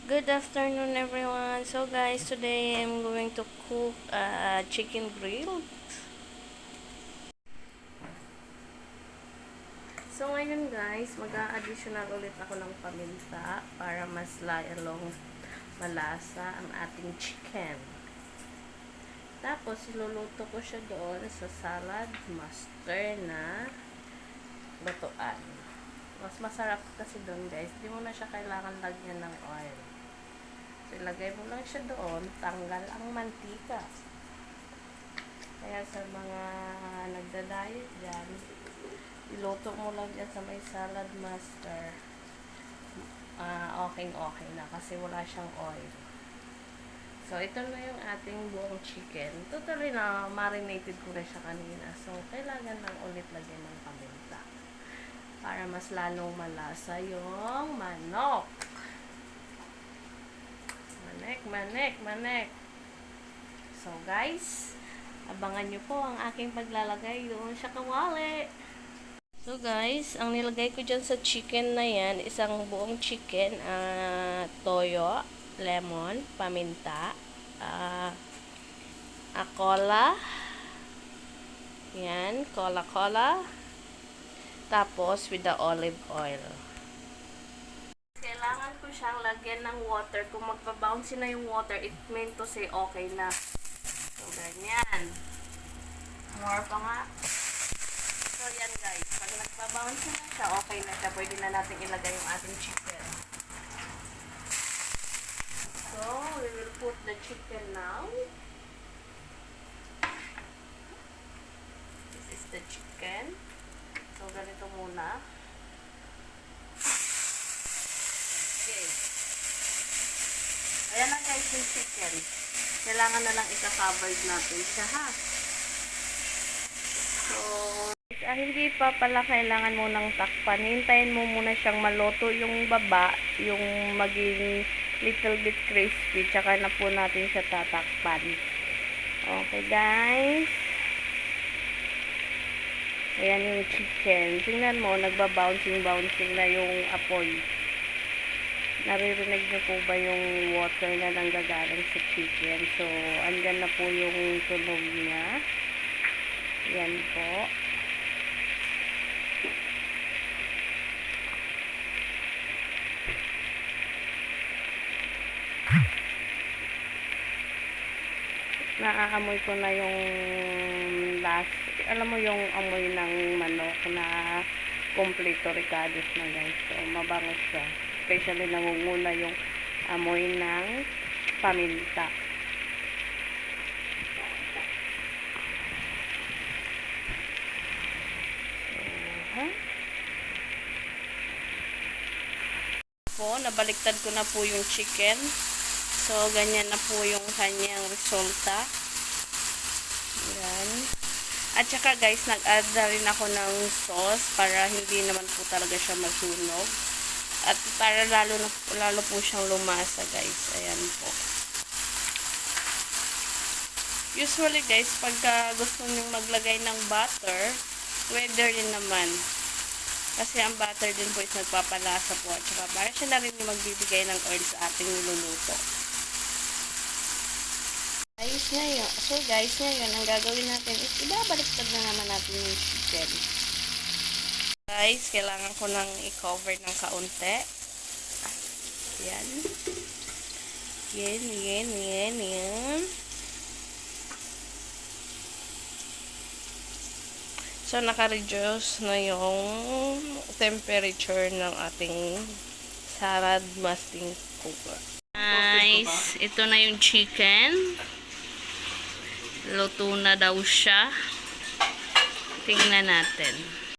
Good afternoon everyone. So guys, today I'm going to cook chicken grilled. So ngayon guys, mag-a-additional ulit ako ng paminta para mas lalong malasa ang ating chicken. Tapos iluluto ko siya doon sa salad master na lutuan. Mas masarap kasi doon guys. Hindi mo na siya kailangan lagyan ng oil. So, ilagay mo lang siya doon, tanggal ang mantika. Kaya sa mga nagda-diet dyan, iluto mo lang dyan sa may salad master. Okay na kasi wala siyang oil. So, ito na yung ating buong chicken. Totally na marinated ko na siya kanina. So, kailangan lang ulit lagyan ng paminta para mas lalong malasa yung manok. Manek. So, guys, abangan nyo po ang aking paglalagay doon sa kawali. So, guys, ang nilagay ko dyan sa chicken na yan, isang buong chicken, toyo, lemon, paminta, cola, yan, cola, tapos with the olive oil. Kailangan ko siyang lagyan ng water. Kung magbabouncy na yung water, it meant to say okay na. So, ganyan. More pa nga. So, yan guys. Pag nagbabouncy na siya, okay na siya. Pwede na natin ilagay yung ating chicken. So, we will put the chicken now. This is the chicken. So, ganito muna. Okay. Ayan na guys yung chicken. Kailangan na lang ika-covered natin siya ha. So, hindi pa pala kailangan mo nang takpan. Hintayin mo muna siyang maluto yung baba, yung maging little bit crispy. Tsaka na po natin siya tatakpan. Okay guys. Ayan yung chicken. Tingnan mo, nagbabouncing na yung apoy. Naririnig niyo po ba yung water na nanggagaling sa chicken? So, andyan na po yung tunog niya. Yan po. Naaamoy ko na yung last, alam mo yung amoy ng manok na kompleto ricados na guys. So, mabango siya. Especially nangunguna yung amoy ng paminta. Po, nabaliktad ko na po yung chicken. So, ganyan na po yung kanyang resulta. Yan. At saka guys, nag-add na rin ako ng sauce para hindi naman po talaga siya masunog. At para lalo po siyang lumasa guys. Ayan po. Usually guys, pagka gusto nyo maglagay ng butter, pwede rin naman. Kasi ang butter din po is nagpapalasa po. At saka para siya na rin yung magbibigay ng oil sa ating niluluto. So guys, ngayon ang gagawin natin is ibabaliktad na naman natin yung chicken. Guys, kailangan ko nang i-cover ng kaunti. Yan. Yan. So, naka-reduce na yung temperature ng ating salad masting cooker. Guys, ito na yung chicken. Luto na daw siya. Tingnan natin.